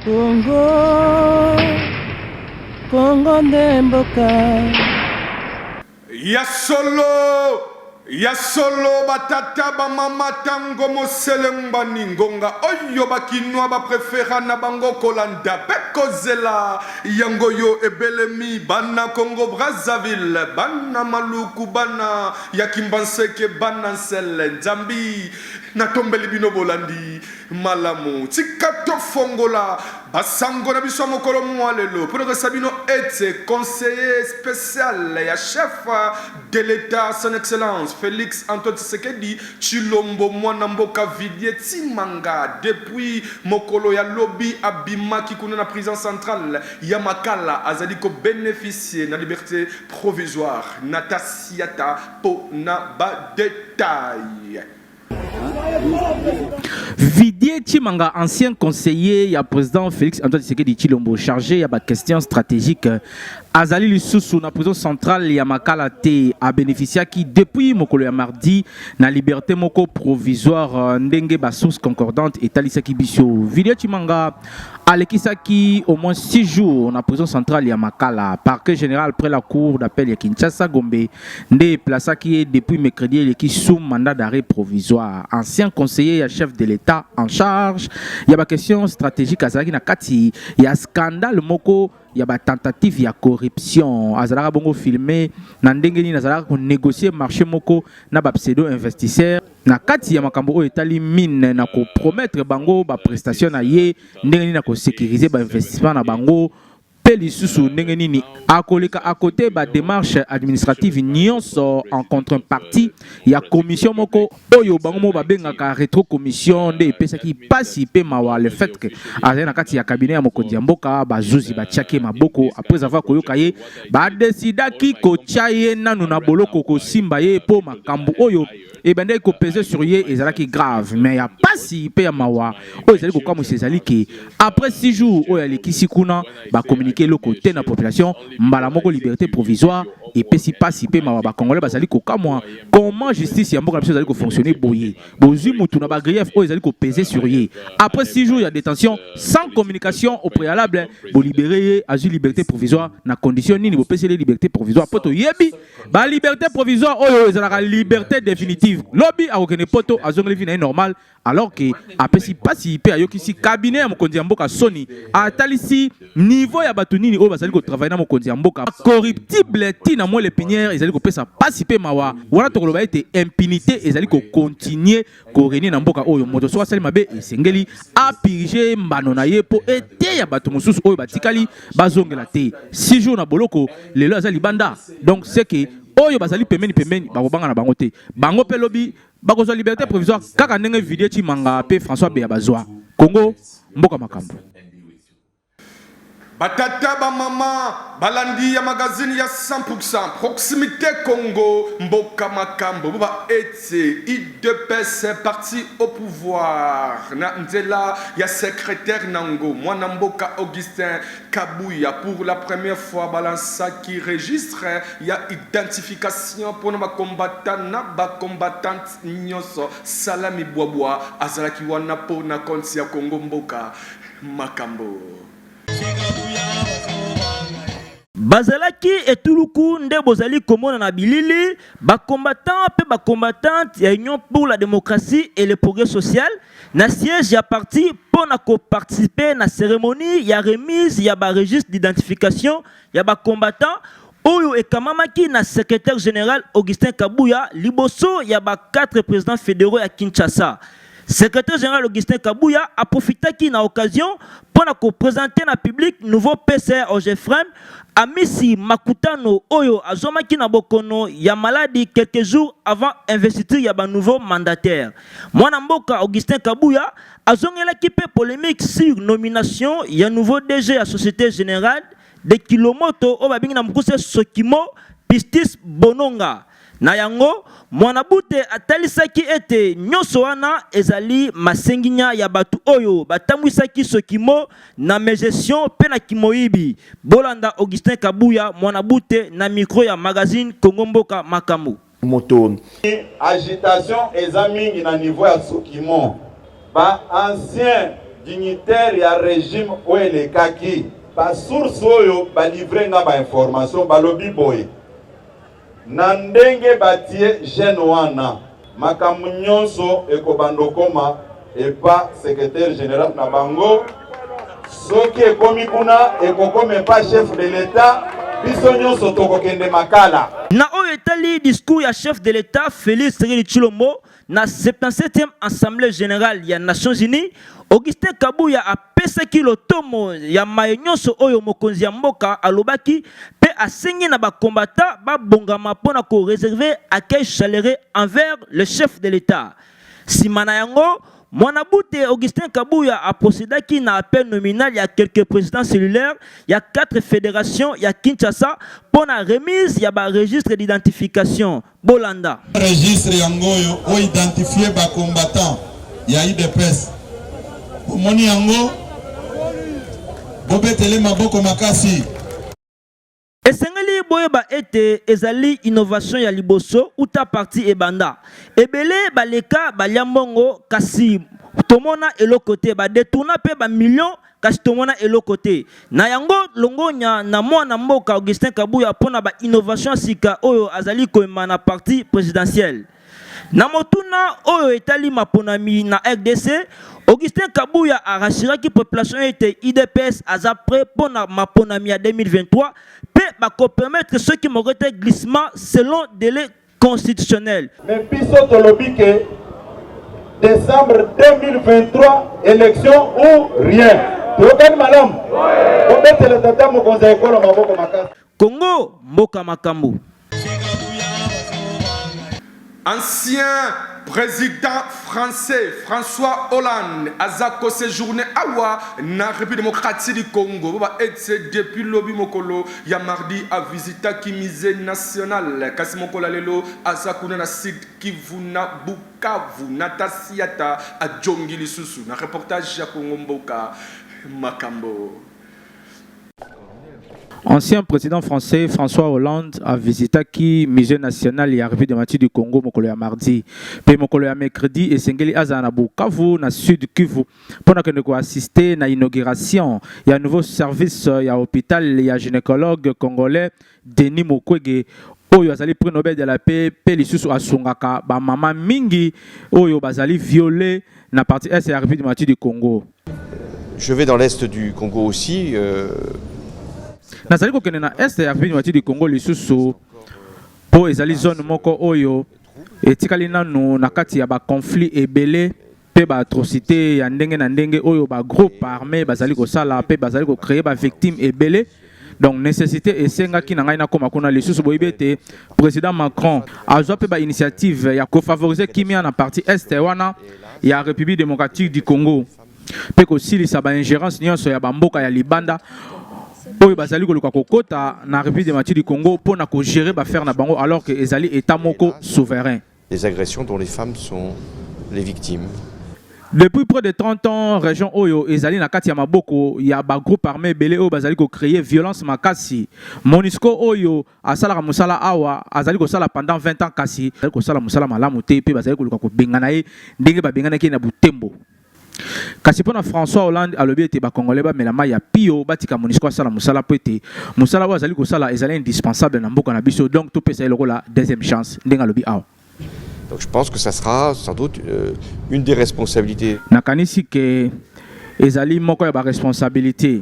Congo, Congo ndemboka. Ya solo batata ba mama tango moselemba ningonga oyo bakinwa ba prefera na bango kolanda pekozela yango yo ebelemi bana Congo Brazzaville bana Maluku bana ya Kimbanseke bana Nsele Nzambi na tombeli bino bolandi malamu tikato fongola basango na biso mokolo mwalelo pour que Sabino ete conseiller spécial ya chef de l'État son excellence Félix Antoine Tshisekedi Chilombo mwana mboka Vidie Timanga depuis mokolo ya lobby abima ki kuna na prison centrale ya Makala azali ko bénéficier na liberté provisoire natasiata po na ba détail. Vidie Timanga, ancien conseiller, il y a président Félix Antoine Tshisekedi Chilombo chargé, il y a des questions stratégiques. Azali Lisusu, na prison centrale, il y a Makala Te, a bénéficié qui depuis mokolo ya mardi, na liberté moko provisoire, ndenge ba source concordante et Talisaki Bissio. Vidie Timanga, Alekisaki au moins 6 jours na prison centrale ya Makala, parquet général après la cour d'appel ya Kinshasa Gombe, nde plaça qui depuis mercredi il qui sous mandat d'arrêt provisoire. Ancien conseiller et chef de l'État en charge, il y a des questions stratégiques à Zaki Nakati, il y a scandale moko, il y a des tentatives de corruption. Azara bongo filmé, Nandengeni Nazara négocier marché moko na ba pseudo investisseur. Nakati ya makambo etali mine na ko promettre bango ba prestation na ye, ndengeni na ko sécuriser ba investissement na bango. Lisusu ndenge nini akoleka à côté ba démarche administrative nyonso en contrepartie ya commission moko oyo bango mo babengaka rétro commission de pesaki pasi pe mawa le fait que azena kati ya cabinet ya mokonzi ya mboka bazuzi batiake maboko après avoir koyoka ye ba décida ki ko chaye nanu na boloko ko simba ye po makambo oyo et ben ko peser sur ye ezalaki grave mais ya pasi pe ya mawa oyo ezali ko comme ezali ki après 6 jours oyo alekisi kuna ba communiquer le côté de la population, malamoko liberté provisoire et pesi pasi pe mawa congolais bazali ko kamwa comment justice ya mboka bazali ko fonctionner boye bozu mutu na ba grief o ezali ko peser sur ye après 6 jours il y a détention sans communication au préalable bo libérer azu liberté provisoire na condition nini bo pesi les liberté provisoire poto yebi ba liberté provisoire oyo ezala liberté définitive lobby a okene poto azongeli vie na normal alors que apesi pasi pe ayoki si cabinet ya mokonzi ya mboka soni atalisi niveau ya batunini o bazali ko travailler na mokonzi ya mboka corruptible tina mo le pinière ezali ko pesa pasi pe mawa wana to koloba ete impunité ezali ko continuer ko régner na mboka oyo moto so asali mabe esengeli a piriger mbano na ye po ete ya bato mosusu oyo batikali bazongela te 6 jours na boloko lelo azali banda donc c'est que oyo bazali pemeni bakobanga na bango te bango pe lobi bakozwa liberté provisoire kaka ndenge Vidie Timanga pe François Beya bazwa Congo mboka makambo. Batata ba mama balandi ya magazine ya 100% proximité Congo mboka makambo ba ete IDPS est parti au pouvoir na nzela ya secrétaire nango mwana mboka Augustin Kabuya pour la première fois balança qui registre ya identification pour na combattant na ba combattante nyoso Salami Bwabwa azalaki wana po na konti ya Congo mboka makambo. Bazalaki etuluku nde bozali komona na bilili ba combattant pe ba combattante ya Union pour la démocratie et le progrès social na siège ya parti pour na ko participer na cérémonie ya remise ya ba registre d'identification ya ba combattant oyo ekamamaki na secrétaire général Augustin Kabuya liboso ya ba 4 présidents fédéraux ya Kinshasa. Secrétaire général Augustin Kabuya a profité qui na occasion pour présenter na public nouveau PCR OGFREM Amisi Makutano Oyo azomaki na bokono ya maladie quelques jours avant investiture ya ba nouveau mandataire. Mwana mboka Augustin Kabuya azongela kipe polémique sur nomination ya nouveau DG à Société Générale de Kilomoto o babingi na mukuse Sokimo Pistis Bononga. Na yango mwanabute atalisaki ete nyonso wana ezali masenginya ya batu oyo batambwisaki Sokimo na megestion pe na kimoyibi. Bolanda Augustin Kabuya mwanabute na micro ya magazine Congo Mboka Makambo. Moto agitation eza mingi na niveau ya Sokimo ba ancien dignitaire ya régime oyo elekaki basource oyo balivre nga bainformation balobi boye na ndenge batie jeune wana makambo nyonso ekobanda okoma epa secrétaire général na bango soki ekomi kuna ekokoma epa chef de l'état biso nyonso tokokende makala. Na oyo etali discours ya chef de l'état Félix Tshisekedi Tshilombo na 77e assemblée générale ya Nations Unies, Augustin Kabuya apesaki lotomo ya maye nyonso oyo mokonzi ya mboka alobaki pe asengi na bakombata babongama mpona ko réserver accueil chaleureux envers le chef de l'état. Simana yango Mwanabute Augustin Kabuya a procédé na appel nominal, il y a quelques présidents cellulaires, il y a 4 fédérations, il y a Kinshasa, pour la remise, il y a un registre d'identification. Bolanda. Registre yangoyo, o identifier ba combattant, il y a IDPS. Moni yango, bobetele maboko makasi. Esengeli boyeba ete ezali innovation ya liboso uta parti ebanda ebele baleka baliambongo kasi tomona elokote ba détourna pe ba millions kasi tomona elokote na yango longonya na mwana mboka Augustin Kabuya pona ba innovation sika oyo azali koema na parti présidentiel na motuna oyo etali maponami na RDC. Augustin Kabuya a rassuré que la population était IDPS à prêt pour la maponami 2023 peut permettre ceux qui m'auraient été glissement selon délai constitutionnel. Mais piso tolobike décembre 2023 élection ou rien. Tokani malam. Obete le tata mo konza ekolo maboko makasi. Congo mboka makambo. Ancien président français François Hollande azako séjourné awa na République démocratique du Congo ba etse depuis lobi mokolo ya mardi a visita kimisé national kasi mokola lelo azakuna na site Kivu na Bukavu na Tasiata a Jongi lisusu na reportage ya Congo mboka makambo. Ancien président français François Hollande a visité qui musée national et arrivé de Mathieu du Congo mokolo ya mardi pe mokolo ya mercredi et sengeli azana Bukavu na sud Kivu pendant que nous assister na inauguration il y a un nouveau service il y a hôpital il y a gynécologue congolais Denis Mukwege oyo azali prix Nobel de la paix pe lisusu asungaka ba mama mingi oyo bazali violé na partie est arrivé de Mathieu du Congo. Je vais dans l'est du Congo aussi. Nazali ko kene na est ya République du Congo lisusu po ezali zone moko oyo etikali nanu na kati ya ba conflit ebele pe ba atrocité ya ndenge na ndenge oyo ba groupe armé bazali ko sala pe bazali ko créer ba victime ebele donc nécessité esenga ki na ngai na koma kuna lisusu boyebete président Macron azwa pe ba initiative ya ko favoriser kimia na partie est wana ya République démocratique du Congo pe ko silisa ba ingérence nyonso ya ba mboka ya libanda oyo bazali koluka kokota na République démocratique du Congo pour na ko gérer ba faire na bango alors que ezali état moko souverain. Des agressions dont les femmes sont les victimes. Depuis près de 30 ans, région Oyo ezali na kati ya maboko ya ba groupe armé belé oyo bazali ko créer violence makasi. MONUSCO Oyo asala ka musala awa azali ko sala pendant 20 ans kasi azali ko sala musala malamu te pe bazali koluka ko bengana ye ndenge ba bengana ki na butembo. Kasi pona François Hollande alobi ete ba Congolais ba melama ya pio batika MONUSCO sala musala pete musala wa azali ko sala ezali indispensable na mboka na biso donc to pesa eloko la deuxième chance ndenga alobi awa. Donc je pense que ça sera sans doute une des responsabilités. Nakanisi que ezali moko ya ba responsabilité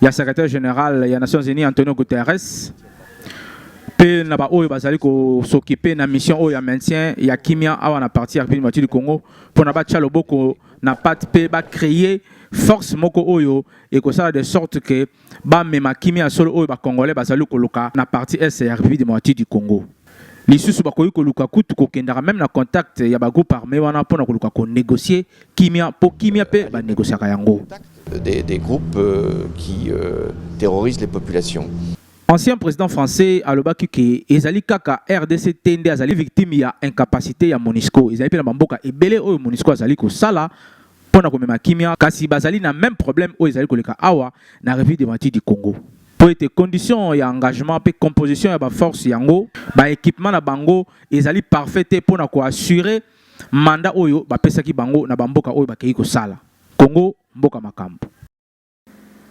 ya secrétaire général ya Nations Unies Antonio Guterres pe na ba oyo bazali ko s'occuper na mission oyo ya maintien ya kimia awa na partie ya République du Congo pour na ba tcha loboko na pat pe ba créer force moko oyo et que ça de sorte que ba mema kimia solo oyo ba congolais bazali ko luka na partie est ya République du Congo. Lisusu bakoyi koluka kutu kokendaka même na contact ya ba groupe armé wana pona koluka ko négocier kimia po kimia pe ba négocier yango des groupes qui terrorisent les populations. Ancien président français alobaki ke ezali kaka RDC tende azali victime ya incapacité ya MONUSCO ezali pe na mboka ebele oyo MONUSCO azali ko sala pona ko mema kimia kasi bazali na même problème oyo ezali koleka awa na République démocratique du Congo. Pour être condition ya engagement pe composition ya ba force yango ba équipement na bango ezali parfait pour na ko assurer mandat oyo ba pesaki bango na bamboka oyo ba kei ko sala Congo mboka makambo.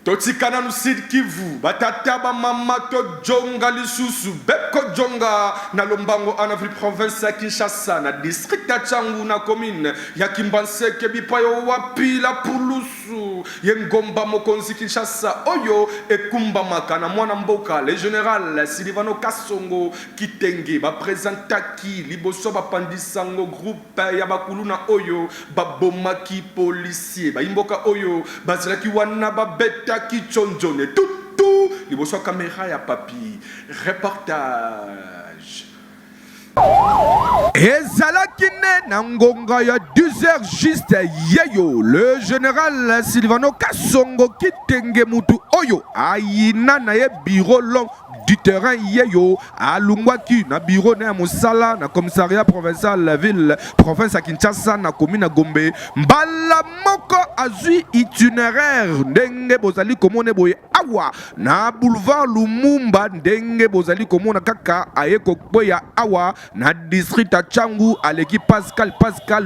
Totikana nu Sud Kivu batata ba mama to jonga lisusu beko jonga na lombango ana ville province ya Kinshasa na district ya Changu na commune ya Kimbanseke bipayo wapi la pulusu yengomba mokonzi Kinshasa oyo ekumba makana mwana mboka le général Silvano Kasongo Kitenge ba présentaki liboso ba pandisango groupe ya bakuluna oyo ba bomaki policier ba imboka oyo bazalaki wana ba beta Kichonjone tout liboso caméra ya papi reportage ezalaki ne na ngonga ya 2h juste yeyo le général Silvano Kasongo Kitenge mutu oyo ayina na ye bureau long du terrain yeyo alungwaki na bureau na musala na commissariat provincial la ville province ya Kinshasa na commune Gombe mbala moko azui itinéraire ndenge bozali komone boye awa na boulevard Lumumba ndenge bozali komona kaka ayeko boya awa na district ya Changu aleki Pascal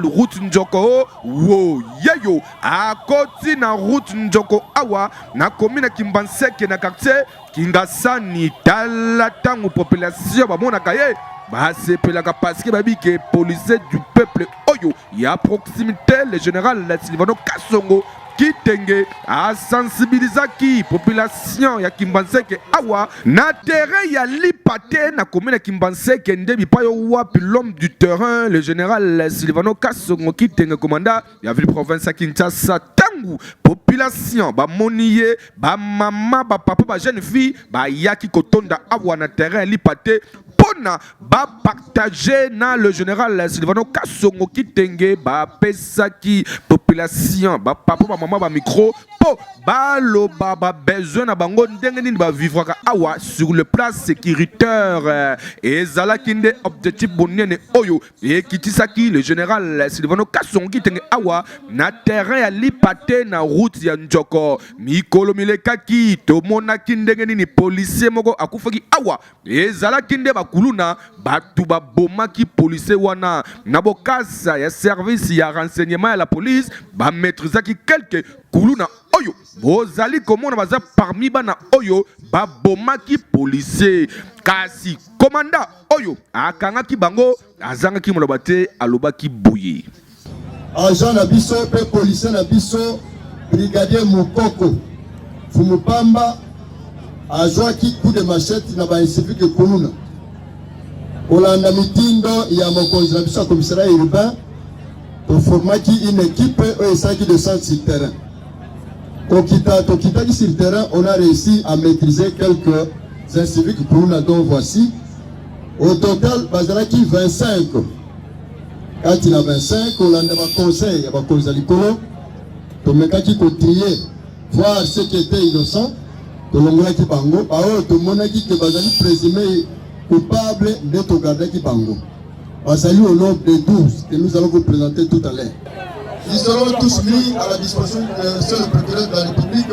route Njoko wo yeyo akoti na route Njoko awa na commune Kimbanseke na quartier Kingasani tala tangu population bamonaka ye basepelaka parce que babike policier du peuple oyo ya proximité le général Silvano Kasongo Kitenge a sensibilisaki population ya Kimbanseke awa na terrain ya Lipate na commune ya Kimbanseke ndebi payo wapi l'homme du terrain le général Silvano Kasongo Kitenge commandant ya ville province ya Kinshasa tangu population ba moniye ba mama ba papa ba jeune fille ba yaki kotonda awa na terrain Lipate pona ba partager na le général Silvano Kasongo Kitenge ba pesaki population ba papa ba mama ba micro po ba lo ba besoin na bango ndenge nini ba vivre awa sur le plan sécuritaire ezalaki nde objectif bonene oyo ekitisaki le général Silvano Kasongo Kitenge awa na terrain ya Lipate na route ya Njoko mikolo milekaki tomonaki ndenge nini policier moko akufaki awa ezalaki nde bakuluna batu babomaki policier wana na bokasa ya service ya renseignement ya la police ba maîtrisaki quelques kuluna oyo bozali komona baza parmi bana oyo babomaki policier kasi komanda oyo akangaki bango azangaki moloba te alobaki boye agent na biso pe policier na biso brigadier Mukoko Fumupamba azwaki coup de machette na ba civique kuluna olanda mitindo ya mokonzi na biso commissariat urbain formaki une équipe esalaki de centre sur terrain tokitaki sur le terrain on a réussi à maîtriser quelques inciviques kuluna dont voici au total bazalaki 25 kati na 25 olanda baconseil ya bakonzi ya likolo tomekaki kotrier voir ceux qui étaient innocents tolongolaki bango baoyo tomonaki ke bazali présumé coupable nde togardaki bango bazali au nombre de 12 que nous allons vous présenter tout à l'heure. Ils seront tous mis à la disposition de monsieur le procureur de la République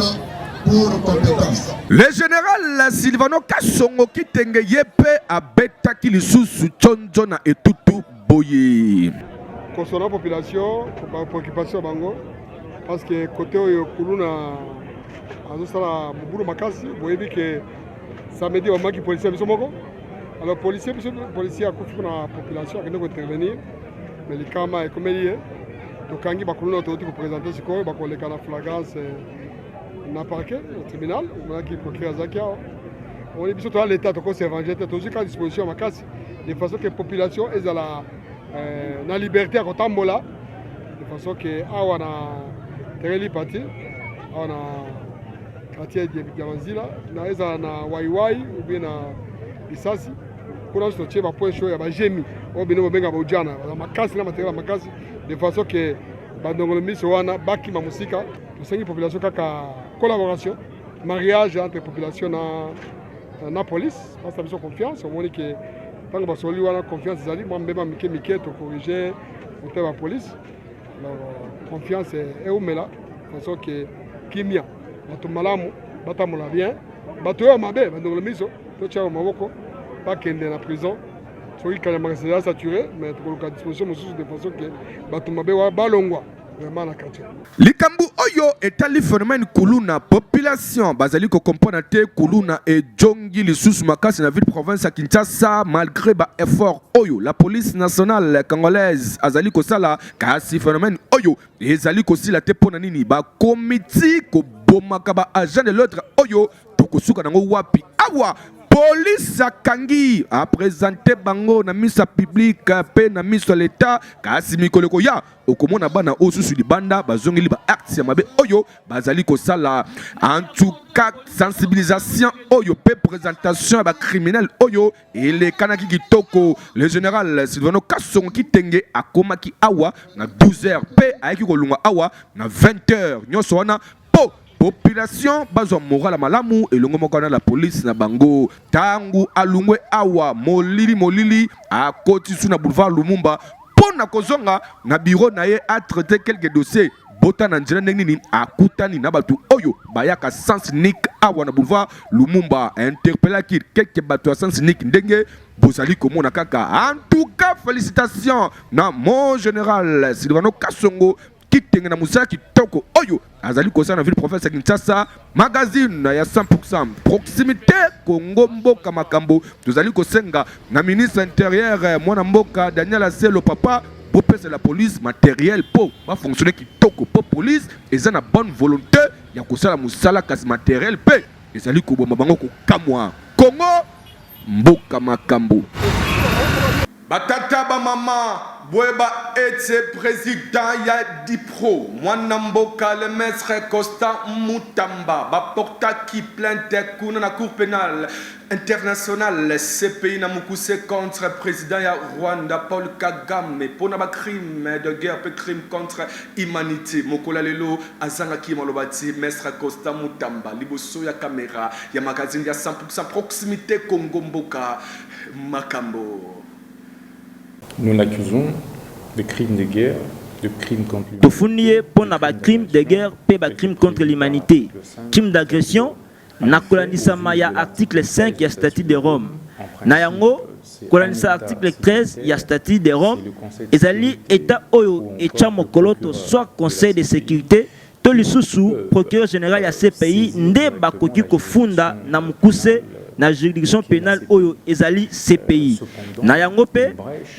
pour compétence. Le général Silvano Kasongo Kitenge yepe abetaki lisusu chonjo na etutu boye. Concernant la population, préoccupation bango parce que côté oyo kuluna azosala mubulu makasi boyebi que samedi au manki policier biso moko. Alors policier a kufi na population akende ko intervenir mais les kama ekomeli tokangi bakuluna toti ko présenter sikoyo bakoleka na flagrance na parquet au tribunal qui procureur Zakia on est biso to l'état to ko se venger to jusqu'à disposition makasi de façon que population est na liberté à kotambola de façon que awa na tereli parti awa na quartier de Biamanzila na eza na waiwai ou bien na Isasi kuna stoche ba point show ya ba jemi o bino benga ba ujana ba makasi na matériel makasi de façon que ba ndongolo miso wana baki ma musika to sengi population kaka collaboration mariage entre population na police parce que biso confiance on moni que tant ba soli wana confiance zali moi mbeba mike to corriger pour la police alors confiance est umela façon que kimia bato malamu batamola bien bato yo mabe ba ndongolo miso to cha maboko pas qu'il est en prison. Soit il est saturé, mais il y a disposition de façon que Batumabe wa balongwa. vraiment na quartier. Likambu oyo etali phénomène kuluna population bazali ko comprendre te kuluna et jongi lisusu makasi na ville province ya Kinshasa malgré ba effort oyo la police nationale congolaise azali ko sala kasi phénomène oyo ezali ko sila te pona nini ba comité ko bomaka ba agent de l'autre oyo tokosuka nango wapi awa police akangi a présenté bango na misa publique pe na misa l'état kasi mikoleko ya okomona bana osusu libanda bazongeli ba acte ya mabe oyo bazali ko sala en tout cas sensibilisation oyo pe présentation ba criminel oyo ele kanaki kitoko le général Sylvano Kasongo kitenge akomaki awa na 12h pe ayaki kolunga awa na 20h nyonso wana po population bazo moral malamu elongo mokana la police na bango tangu alungwe awa molili akoti suna boulevard Lumumba pona kozonga na bureau na ye a traité quelques dossiers bota na njela nini akutani na batu oyo bayaka sens unique awa na boulevard Lumumba interpellaki quelques batu à sens unique ndenge bozali komona kaka en tout cas félicitations na mon général Sylvano Kasongo kitenge na musala kitoko oyo azali kosa na ville province ya Kinshasa magazine ya 100% proximité Congo mboka makambo tozali kosenga na ministre intérieur mwana mboka Daniel Aselo papa bopesa la police matériel po ba fonctionner kitoko po police eza na bonne volonté ya kosala musala kasi matériel pe ezali koboma bango ko kamwa Congo mboka makambo batata ba mama Bweba était président ya Dipro, Mwanamboka le maître Costa Mutamba, Baporta qui plainte kuna na cour pénale internationale CPI na mukuse contre président ya Rwanda Paul Kagame pour na crime de guerre pe crime contre humanité. Mokola lelo azanga ki malobati maître Costa Mutamba liboso ya caméra ya magazine ya 100% proximité Congo Mboka Makambo. Nous l'accusons de crimes de guerre, de crimes contre l'humanité. Tofunie pour na crime de guerre, pe ba crime contre l'humanité. Crime d'agression, na kolanisa maya article 5 ya statut de Rome. Na yango kolanisa article 13 ya statut de Rome. Ezali état oyo echa mokoloto soit conseil de sécurité to lisusu procureur général ya CPI nde bakoki kofunda na mukuse na juridiction pénale oyo ezali CPI na yango pe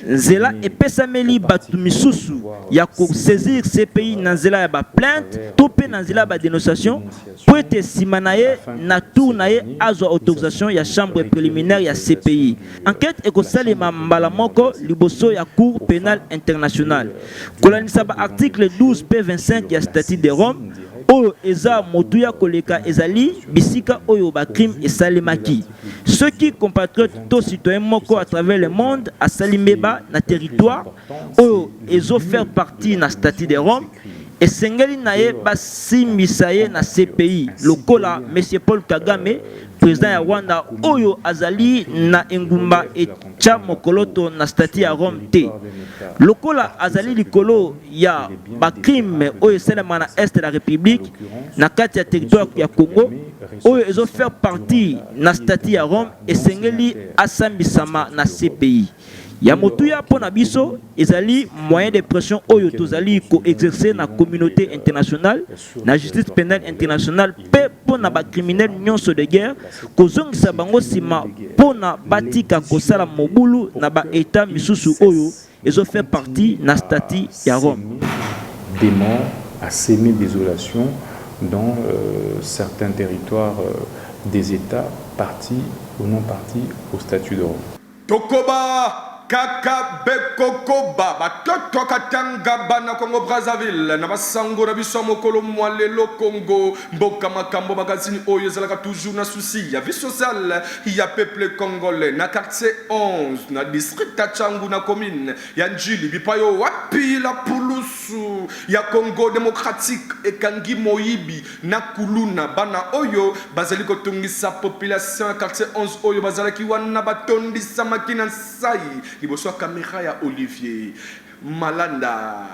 nzela epesameli batu misusu ya ko saisir CPI na nzela ya ba plainte to pe na nzela ba dénonciation pour ete sima na ye na tour na ye azwa autorisation ya chambre préliminaire ya CPI enquête ekosalema mbala moko liboso ya cour pénale internationale kolanisa ba article 12 p 25 ya statut de Rome oyo eza motuya koleka ezali bisika oyo ba crime esalemaki ceux qui compatriotes to citoyens moko à travers le monde à salimeba na territoire oyo ezo faire partie na statut de Rome et sengeli naye basimbisa ye na CPI lokola monsieur Paul Kagame président ya Rwanda oyo azali na engumba echa mokoloto na statut ya Rome te lokola azali likolo ya ba crime oyo esalema na est de la République na kati ya territoire ya Congo oyo ezo faire partie na statut ya Rome esengeli asambisama na CPI ya motuya pona biso ezali moyen de pression oyo tozali ko exercer na communauté internationale na justice pénale internationale pe pona ba criminel nyonso de guerre kozongisa bango sima pona batika kosala mobulu na ba état misusu oyo ezo fait partie na statut ya Rome. Dément à s'aimer désolation dans certains territoires des États partis ou non partis au statut de Rome. Tokoba Kaka Bekokoba batoto katanga bana Congo Brazzaville na basango na biso mokolo mwalelo Congo mboka makambo magazine oyo ezalaka toujours na souci ya vie sociale ya peuple congolais na quartier 11 na district ya Changu na commune ya Njili bipayo wapi la pulusu ya Congo démocratique ekangi moyibi na kuluna bana oyo bazali kotungisa population ya quartier 11 oyo bazalaki wana batondisa makina sai liboso caméra ya Olivier Malanda.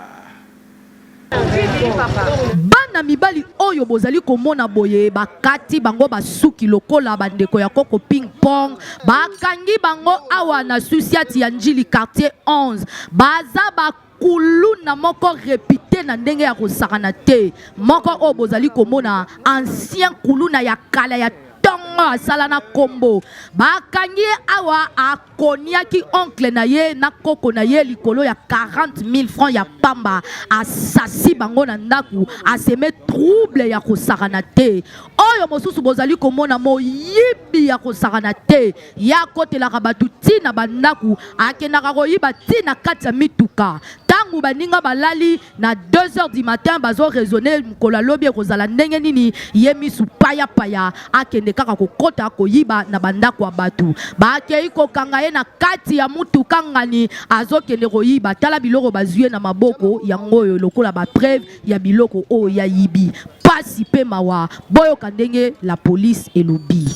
Bana mibali oyo bozali komona boye bakati bango basuki lokola bandeko ya koko ping pong bakangi bango awa na susiati ya Njili quartier 11 baza bakuluna moko répité te na ndenge ya kosakana te moko o bozali komona ancien kuluna ya kala ya tongo asala na kombo bakangi awa akoniaki oncle na ye na koko na ye likolo ya 40,000 francs ya pamba asasi bango na ndaku aseme trouble ya kosakana te oyo mosusu bozali komona moyibi ya kosakana te ya kotelaka batu tina bandaku akendaka koyiba tina kati ya mituka tangu baninga balali na 2h du matin bazo raisonner mkola lobi ekozala ndenge nini ye misu paya paya akende kaka kokota koyiba na bandaku ya batu bakei kokanga ye na kati ya mutuka ngani azokende koyiba tala biloko bazwie na maboko yango oyo lokola ba preuve ya biloko oyo ya yibi pasi pe mawa boyo kandenge la police elobi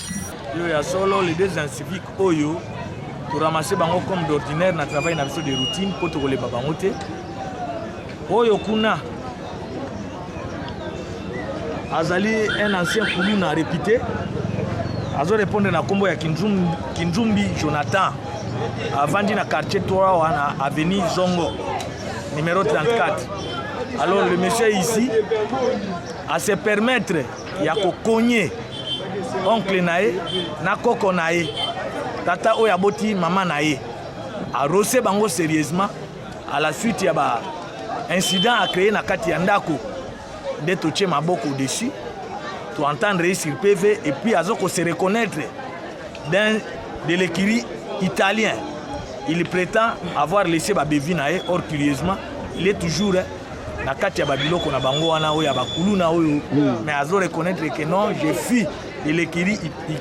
yo ya solo les deux civiques oyo pour ramasser bango comme d'ordinaire na travail na biso de routine pour to koleba bango te oyo kuna azali un ancien kuluna réputé azo répondre na kombo ya Kinjumbi Jonathan avandi na quartier 3 wana avenue Zongo numéro 34. Alors le monsieur ici à se permettre ya kokonye oncle nae na koko nae tata oya boti mama nae a rosé bango sérieusement à la suite ya ba incident a créé na kati ya ndako de toche maboko dessus tu entendre sur PV et puis azoko se reconnaître d'un de l'écurie italien. Il prétend avoir laissé ba bevi nae or curieusement il est toujours na kati ya babiloko na bango wana oyo ya bakuluna oyo mais azo reconnaître que non je fui de l'écurie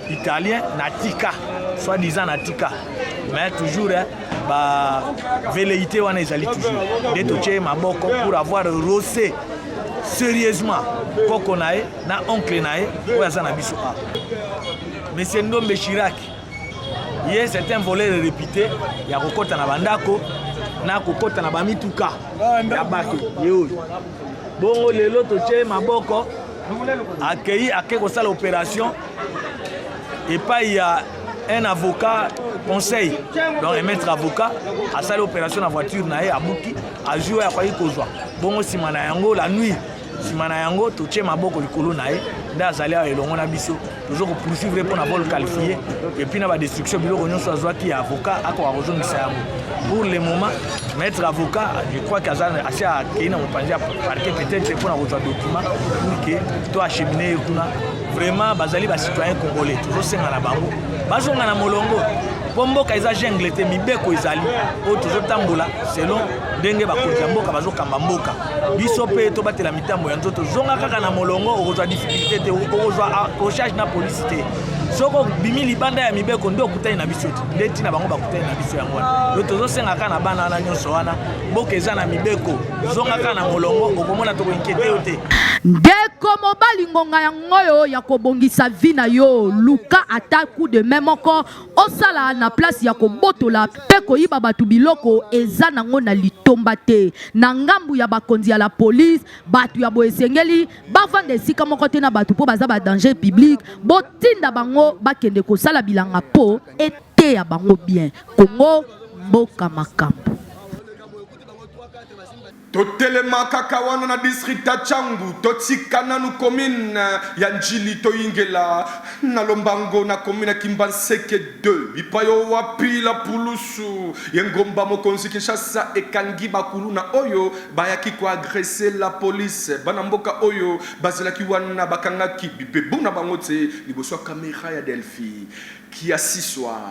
italien na tika soit disant na tika mais toujours ba velléité wana ezali toujours de toche maboko pour avoir rossé sérieusement koko nae na oncle nae oyo aza na biso a monsieur Ndombe Chirac ye c'est un voleur réputé ya kokota na bandako na kokota na bamituka ya bato yo bongo lelo toche maboko accueilli ake kosala opération et pas il y a un avocat conseil donc un maître avocat a sali opération na voiture na ye abuki a joué akoyi kozwa bongo sima na yango la nuit sima na yango toche maboko likolo na ye nda azali awa elongo na biso toujours poursuivre pour na vol qualifié et puis na ba destruction biloko nyonso azwaki ya avocat akoka kozongisa yango pour le moment maître avocat je crois qu'azana assez akei na mopanzi ya parquet peut-être pour na kozwa document pour que to acheminer kuna vraiment bazali ba citoyen congolais toujours senga na bango bazonga na molongo po mboka eza jungle te mibeko ezali oyo tozotambola selon ndenge bakonzi ya mboka bazokamba mboka biso mpe tobatela mitambo ya nzoto zonga kaka na molongo okozwa difficulté te okozwa accrochage na polisi te soko bimi libanda ya mibeko nde okutani na biso te nde ntina bango bakutani na biso yango wana yo tozosenga kaka na bana wana nyonso wana mboka eza na mibeko zonga kaka na molongo okomona tokoinkete yo te ndeko mobali ngonga yango oyo ya kobongisa vi na yo luka ata coup de main moko osala na place ya kobotola mpe koyiba bato biloko eza nango na litomba te na ngambu ya bakonzi ya la police bato ya boesengeli bavanda esika moko te na bato mpo baza ba danger public botinda bango bakende kosala bilanga po ete ya bango bien Kongo mboka makambo totelema kaka wana na district ya Changu totikana nu commune ya Njili toyingela na Lombango na commune ya Kimbanseke 2 bipayo wapi la pulusu yengomba mokonzi Kinshasa ekangi bakuluna oyo bayaki ko agresser la police bana mboka oyo bazalaki wana bakangaki bipebu na bango te liboso kamera ya Delphi qui assiswa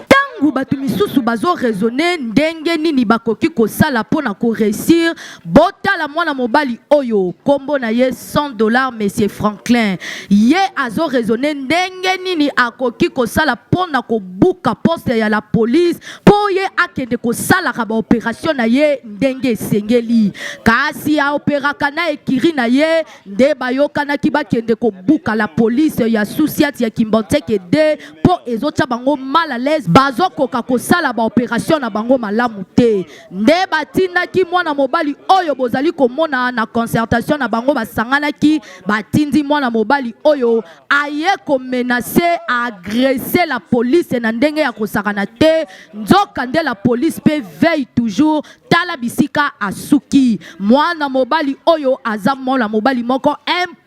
tangu batu misusu bazo raisonner ndenge nini bakoki kosala pona ko réussir botala mwana mobali oyo kombo na ye $100 monsieur Franklin ye azo raisonner ndenge nini akoki kosala pona ko buka poste ya la police po ye akende kosala ka ba opération na ye ndenge sengeli kasi a opéraka na ekiri na ye nde bayokana ki bakende ko buka la police ya Sousiat ya Kimbanteke de po ezocha bango mal à l'aise bazo bazokoka kosala ba opération na bango malamu te. Nde batindaki mwana mobali oyo bozali komona na concertation na bango basanganaki batindi mwana mobali oyo aye ko menacer agresser la police na ndenge ya kosakana te. Nzoka nde la police pe veille toujours tala bisika asuki. Mwana mobali oyo aza mwana mobali moko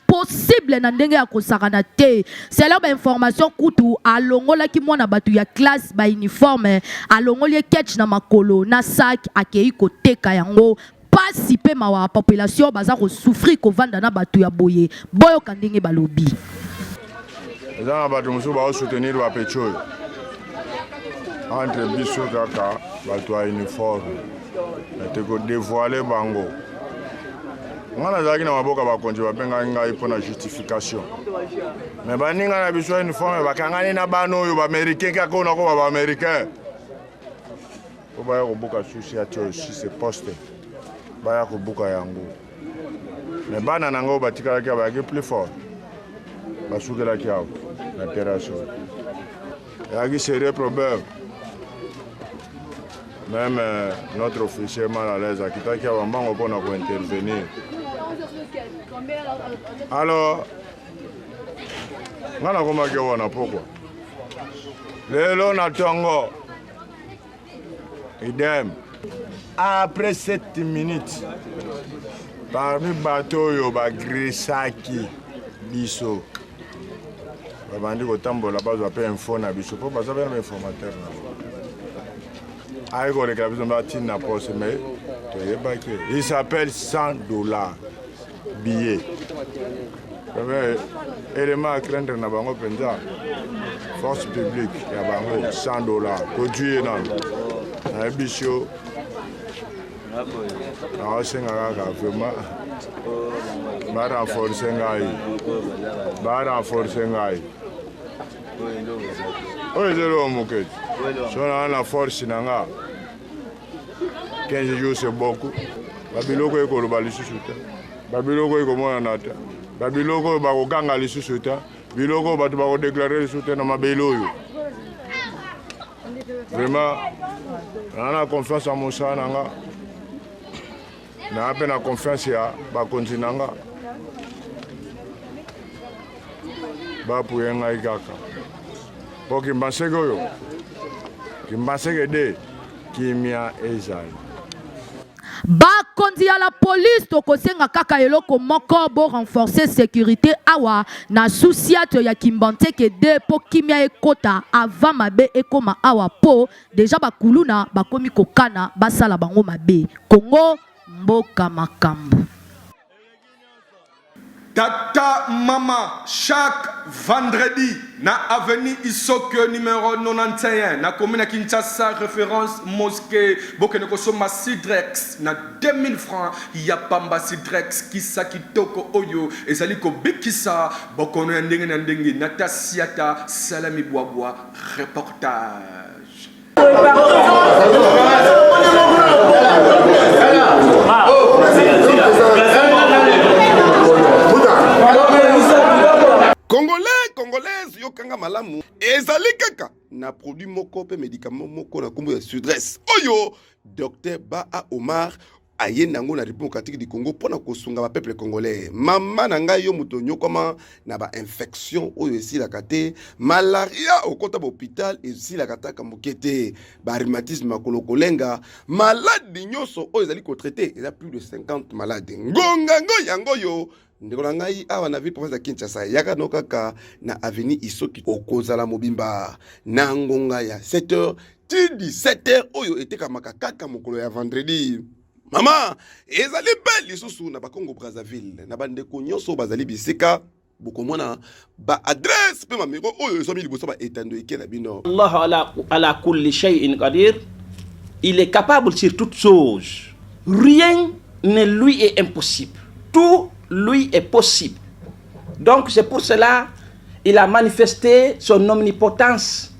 possible na ndenge ya kosakana te. C'est là information kutu alongola ki mwana batu ya classe ba uniforme alongoli ketch na makolo na sac akei koteka yango pasi pe mawa population baza ko souffrir ko vanda na batu ya boye boyo kandenge balobi. Ezana batu musu ba soutenir ba pecho entre biso kaka batu ya uniforme te ko dévoiler bango. Ngana zaki na maboka bakonje babenga ngai pona justification. Mais baninga na biso uniforme bakangani na bano yo ba américain kako na ko ba américain. Ko ba ko buka sushi atyo si se poste. Ba ya ko buka yango. Mais bana nango batika ki ba plus fort. Basukela ki out na terrasse. Ya ki sérieux problème. Même notre officier mal à l'aise, qui t'a pour intervenir. Alors, on a pourquoi? Le Tongo, idem. Après 7 minutes, parmi les bateaux, il y a Grisaki, Bisso. Il y a des gens là-bas, ils ont un phone à Bisso. Pourquoi ça veut un informateur? Il s'appelle $100 billet. Élément à craindre na bango penza. Force publique ya bango $100. Produit non. Na bicho. Na senga ga vraiment. Ba renforcer ngai. Ba renforcer ngai. Oye zero moket. Sona na force nanga. 15 jours c'est beaucoup. Babiloko ekolo balisusu te. Babiloko ekomona nata. Babiloko bakokanga lisusu te. Biloko batu bako déclarer lisusu te na mabelo yo. Vraiment, on a confiance en Moussa nanga. Na ape na confiance ya bakonzi nanga. Bapu yenga ikaka. Po kimbanseke yo. Kimbanseke de kimia ezali. Bakondi à la police to kosenga kaka eloko moko bo renforcer sécurité awa na souciato ya kimbante ke de po kimia ekota avant mabe ekoma awa po déjà bakuluna bakomi kokana basala bango mabe Congo mboka makambo. Tata Mama, chaque vendredi, na avenue Isokyo numéro 91, na commune Kinshasa, référence mosquée, Bokene Kosoma Sidrex, na 2000 francs, Yapamba Sidrex, Kisa Kitoko Oyo, Ezaliko Bikisa, Bokono Ndenge Ndenge, Natasiata, Salami Boaboa, reportage. Congolaise, yokanga malamu. Ezali kaka na produit moko pe médicament moko na kombo ya Sudress. Oyo, Dr Baa Omar aye nango na République démocratique du Congo pona kosunga ba peuple congolais. Mama na ngai yo muto nyokoma na ba infection oyo esi la kate, malaria okota ba hôpital esi la kata kamokete, ba rhumatisme makolo kolenga, malade nyoso oyo ezali ko traiter, il y a plus de 50 malades. Ngonga yango yo ndeko ngai awa na ville province ya Kinshasa yaka no kaka na avenue Isoki okozala mobimba na ngonga ya 7h ti 17h oyo etekamaka kaka mokolo ya vendredi. Mama ezali belle lisusu na Congo Brazzaville na bandeko nyonso bazali bisika bokomona ba adresse pe mamero oyo ezomi liboso ba etando ekena bino. Allah ala kulli shay'in qadir. Il est capable sur toutes choses. Rien ne lui est impossible. Tout lui est possible. Donc c'est pour cela il a manifesté son omnipotence,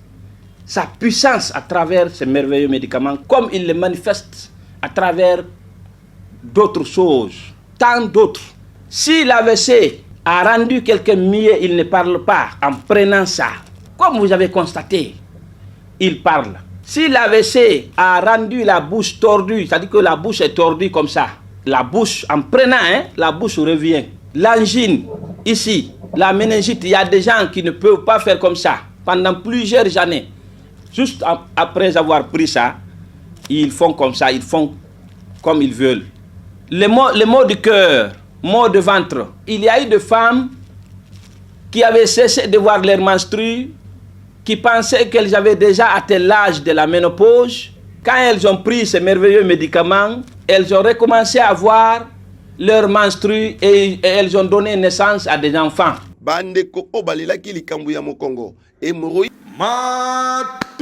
sa puissance à travers ces merveilleux médicaments, comme il le manifeste à travers d'autres choses, tant d'autres. Si l'AVC a rendu quelqu'un mieux, il ne parle pas en prenant ça. Comme vous avez constaté, il parle. Si l'AVC a rendu la bouche tordue, c'est-à-dire que la bouche est tordue comme ça, la bouche, en prenant, la bouche revient. L'angine, ici, la méningite, il y a des gens qui ne peuvent pas faire comme ça pendant plusieurs années. Juste après avoir pris ça, ils font comme ça, ils font comme ils veulent. Les maux du cœur, maux de ventre. Il y a eu des femmes qui avaient cessé de voir leurs menstrues, qui pensaient qu'elles avaient déjà atteint l'âge de la ménopause. Quand elles ont pris ces merveilleux médicaments, elles ont recommencé à voir leurs menstrues et elles ont donné naissance à des enfants. Bandeko obalelaki likambo ya mokongo hémorroïde Matondo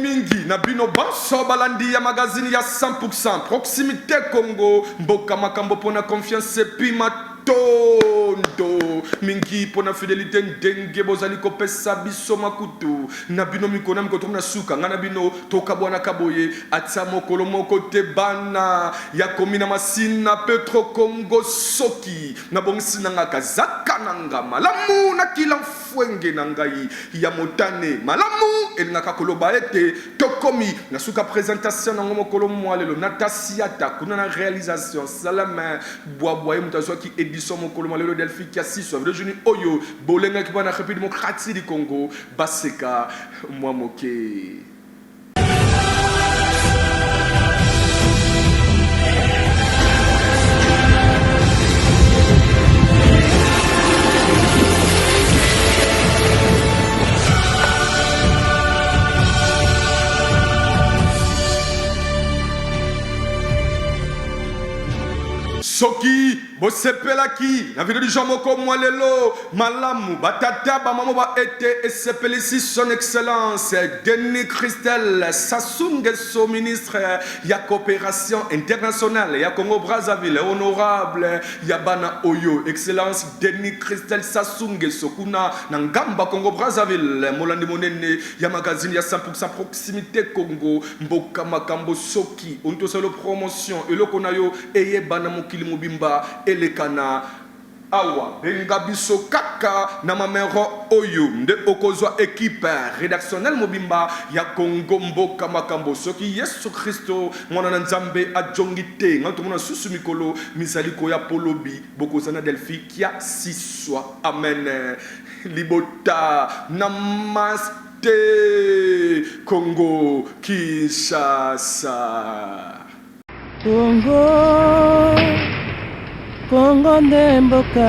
mingi na bino banso balandi ya magazine ya 100% proximité Congo mboka makambo pona confiance epi matondo mingi pona fidélité ndenge bozali kopesa biso makutu na bino mikona mikotomo na suka ngana bino toka bwana kaboye atsa mokolo moko te bana ya komina masina Petro Congo soki na bongisi nanga kazaka nanga malamu na kila mfwenge na ngai ya motane malamu elingaka koloba ete tokomi na suka présentation nango mokolo mwalelo na tasiata kuna na réalisation salama bwabwa mutazwa ki édition mokolo mwalelo Delphi kia siso le jeune oyo bolenga ki bana République démocratique du Congo baseka mwa moke. Soki bosepelaki na video du Jean Moko Mwalelo malamu batata ba mamo ba ete esepelisi son excellence Denis Christel Sassou Nguesso ministre ya coopération internationale ya Congo Brazzaville honorable ya bana oyo excellence Denis Christel Sassou Nguesso kuna na ngamba Congo Brazzaville molandi monene ya magazine ya 100% proximité Congo mboka makambo soki onto solo promotion eloko na yo eye bana mokili mobimba elekana awa benga biso kaka na mamero oyo nde okozwa équipe rédactionnelle mobimba ya Congo mboka makambo soki Yesu Kristo mwana na Nzambe ajongite ngato mona susu mikolo misaliko ya polobi bokozana Delphi kia siswa amen libota namaste Congo Kinshasa Congo nde mboka